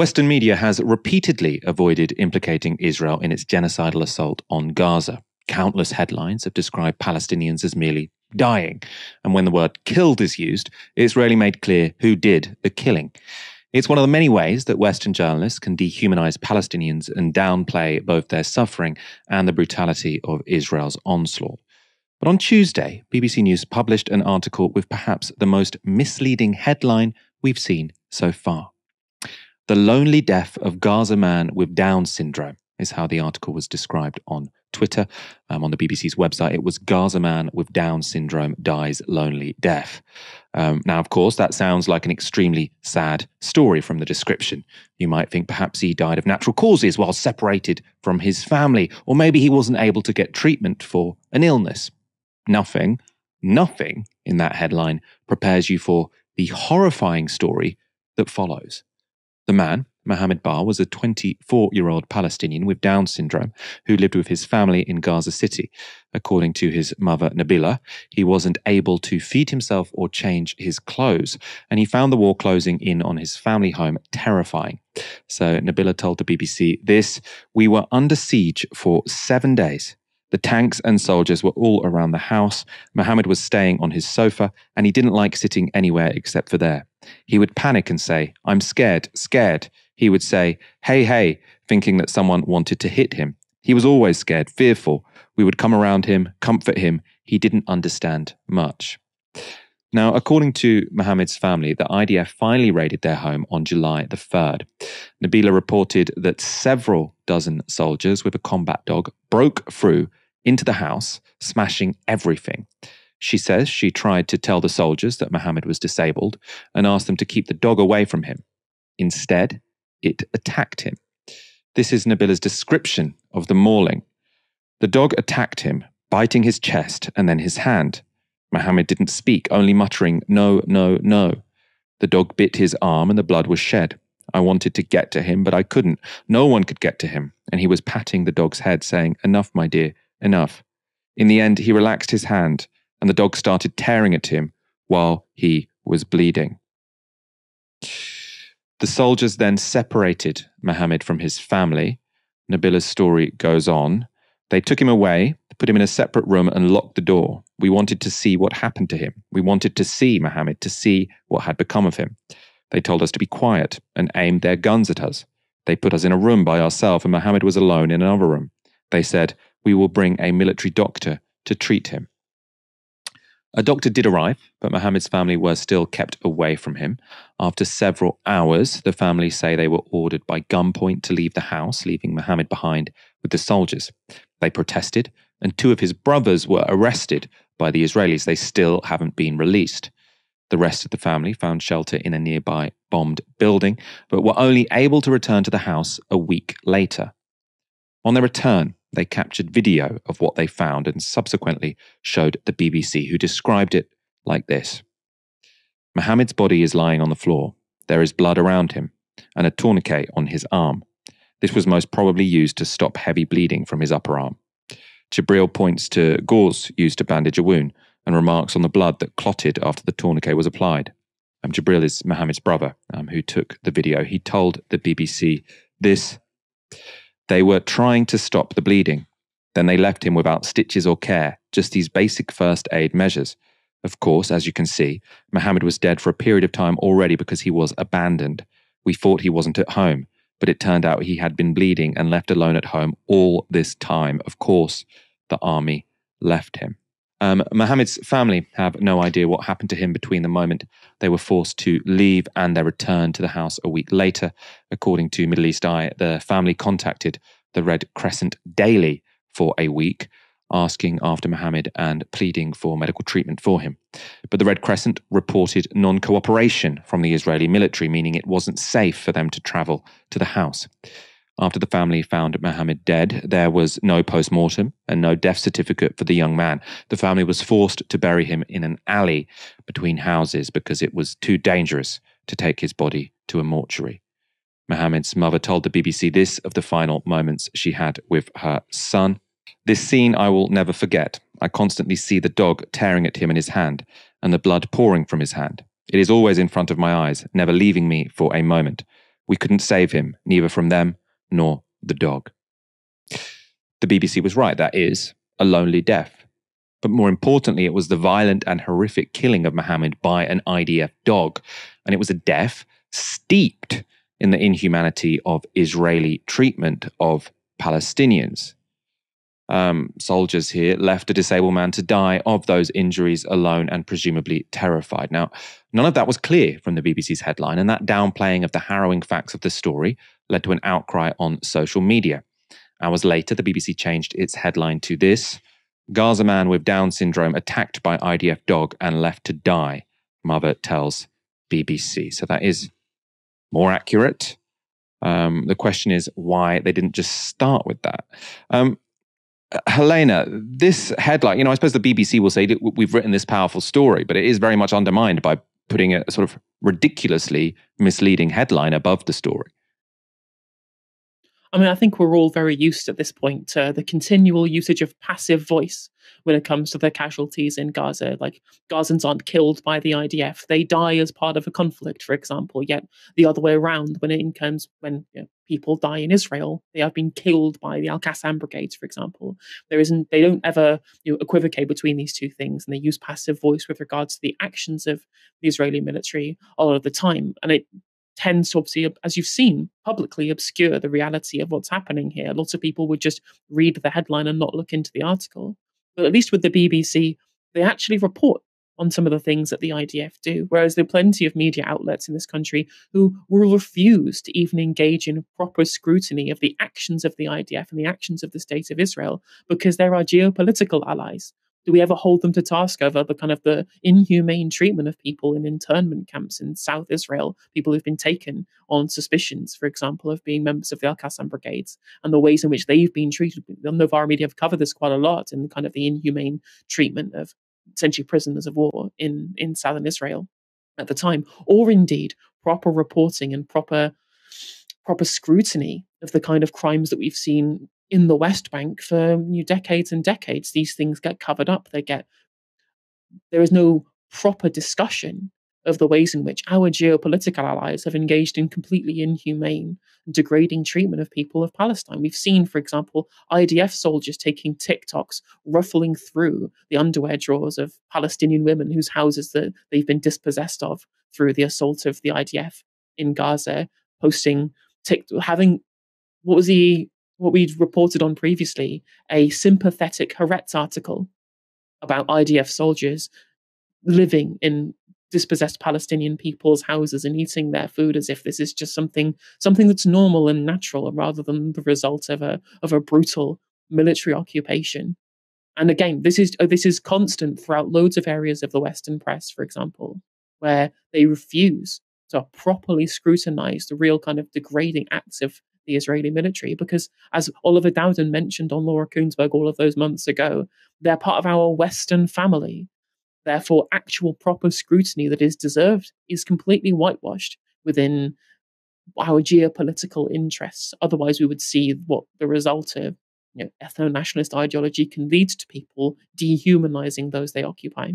Western media has repeatedly avoided implicating Israel in its genocidal assault on Gaza. Countless headlines have described Palestinians as merely dying, and when the word killed is used, it's rarely made clear who did the killing. It's one of the many ways that Western journalists can dehumanize Palestinians and downplay both their suffering and the brutality of Israel's onslaught. But on Tuesday, BBC News published an article with perhaps the most misleading headline we've seen so far. The lonely death of Gaza man with Down syndrome is how the article was described on Twitter. On the BBC's website, it was Gaza man with Down syndrome dies lonely death. Now, of course, that sounds like an extremely sad story from the description. You might think perhaps he died of natural causes while separated from his family, or maybe he wasn't able to get treatment for an illness. Nothing in that headline prepares you for the horrifying story that follows. The man, Mohammed Bar, was a 24-year-old Palestinian with Down syndrome who lived with his family in Gaza City. According to his mother, Nabila, he wasn't able to feed himself or change his clothes, and he found the war closing in on his family home terrifying. So Nabila told the BBC this: "We were under siege for 7 days. The tanks and soldiers were all around the house. Mohammed was staying on his sofa, and he didn't like sitting anywhere except for there. He would panic and say, 'I'm scared, scared.' He would say, 'Hey, hey,' thinking that someone wanted to hit him. He was always scared, fearful. We would come around him, comfort him. He didn't understand much." Now, according to Mohammed's family, the IDF finally raided their home on July the 3rd. Nabila reported that several dozen soldiers with a combat dog broke through into the house, smashing everything. She says she tried to tell the soldiers that Mohammed was disabled and asked them to keep the dog away from him. Instead, it attacked him. This is Nabila's description of the mauling. The dog attacked him, biting his chest and then his hand. Mohammed didn't speak, only muttering, "No, no, no." The dog bit his arm and the blood was shed. I wanted to get to him, but I couldn't. No one could get to him. And he was patting the dog's head, saying, "Enough, my dear, enough." In the end, he relaxed his hand, and the dog started tearing at him while he was bleeding. The soldiers then separated Mohammed from his family. Nabila's story goes on. They took him away, put him in a separate room and locked the door. We wanted to see what happened to him. We wanted to see Mohammed, to see what had become of him. They told us to be quiet and aimed their guns at us. They put us in a room by ourselves and Mohammed was alone in another room. They said, "We will bring a military doctor to treat him." A doctor did arrive, but Mohammed's family were still kept away from him. After several hours, the family say they were ordered by gunpoint to leave the house, leaving Mohammed behind with the soldiers. They protested, and 2 of his brothers were arrested by the Israelis. They still haven't been released. The rest of the family found shelter in a nearby bombed building, but were only able to return to the house a week later. On their return, they captured video of what they found and subsequently showed the BBC, who described it like this. Mohammed's body is lying on the floor. There is blood around him and a tourniquet on his arm. This was most probably used to stop heavy bleeding from his upper arm. Jibril points to gauze used to bandage a wound and remarks on the blood that clotted after the tourniquet was applied. Jibril is Mohammed's brother, who took the video. He told the BBC this: "They were trying to stop the bleeding. Then they left him without stitches or care, just these basic first aid measures. Of course, as you can see, Mohammed was dead for a period of time already because he was abandoned. We thought he wasn't at home, but it turned out he had been bleeding and left alone at home all this time. Of course, the army left him." Mohammed's family have no idea what happened to him between the moment they were forced to leave and their return to the house a week later. According to Middle East Eye, the family contacted the Red Crescent daily for a week, asking after Mohammed and pleading for medical treatment for him. But the Red Crescent reported non-cooperation from the Israeli military, meaning it wasn't safe for them to travel to the house. After the family found Mohammed dead, there was no post-mortem and no death certificate for the young man. The family was forced to bury him in an alley between houses because it was too dangerous to take his body to a mortuary. Mohammed's mother told the BBC this of the final moments she had with her son. "This scene I will never forget. I constantly see the dog tearing at him in his hand and the blood pouring from his hand. It is always in front of my eyes, never leaving me for a moment. We couldn't save him, neither from them nor the dog. The BBC was right, that is a lonely death. But more importantly, it was the violent and horrific killing of Mohammed by an IDF dog. And it was a death steeped in the inhumanity of Israeli treatment of Palestinians. Soldiers here left a disabled man to die of those injuries alone and presumably terrified. Now, none of that was clear from the BBC's headline, and that downplaying of the harrowing facts of the story led to an outcry on social media. Hours later, the BBC changed its headline to this: Gaza man with Down syndrome attacked by IDF dog and left to die, mother tells BBC. So that is more accurate. The question is why they didn't just start with that. Helena, this headline, I suppose the BBC will say that we've written this powerful story, but it is very much undermined by putting a sort of ridiculously misleading headline above the story. I mean, I think we're all very used at this point to the continual usage of passive voice when it comes to the casualties in Gaza. Like, Gazans aren't killed by the IDF; they die as part of a conflict, for example. Yet the other way around, when people die in Israel, they have been killed by the Al-Qassam brigades, for example. They don't ever equivocate between these two things, and they use passive voice with regards to the actions of the Israeli military a lot of the time, and it tends to, obviously, as you've seen, publicly obscure the reality of what's happening here. Lots of people would just read the headline and not look into the article. But at least with the BBC, they actually report on some of the things that the IDF do, whereas there are plenty of media outlets in this country who will refuse to even engage in proper scrutiny of the actions of the IDF and the actions of the State of Israel because they're our geopolitical allies. Do we ever hold them to task over the inhumane treatment of people in internment camps in South Israel, people who've been taken on suspicions, for example, of being members of the Al-Qassam brigades, and the ways in which they've been treated? The Novara media have covered this quite a lot in kind of the inhumane treatment of essentially prisoners of war in southern Israel at the time, or indeed proper reporting and proper scrutiny of the kind of crimes that we've seen in the West Bank for decades and decades. These things get covered up. There is no proper discussion of the ways in which our geopolitical allies have engaged in completely inhumane and degrading treatment of people of Palestine. We've seen, for example, IDF soldiers taking TikToks, ruffling through the underwear drawers of Palestinian women whose houses that they've been dispossessed of through the assault of the IDF in Gaza, posting having what we'd reported on previously, a sympathetic Haaretz article about IDF soldiers living in dispossessed Palestinian people's houses and eating their food as if this is just something that's normal and natural, rather than the result of a brutal military occupation. And again, this is constant throughout loads of areas of the Western press, for example, where they refuse to properly scrutinize the real kind of degrading acts of the Israeli military, because, as Oliver Dowden mentioned on Laura Kuenssberg all of those months ago, they're part of our Western family. Therefore, actual proper scrutiny that is deserved is completely whitewashed within our geopolitical interests. Otherwise, we would see what the result of ethno-nationalist ideology can lead to: people dehumanizing those they occupy.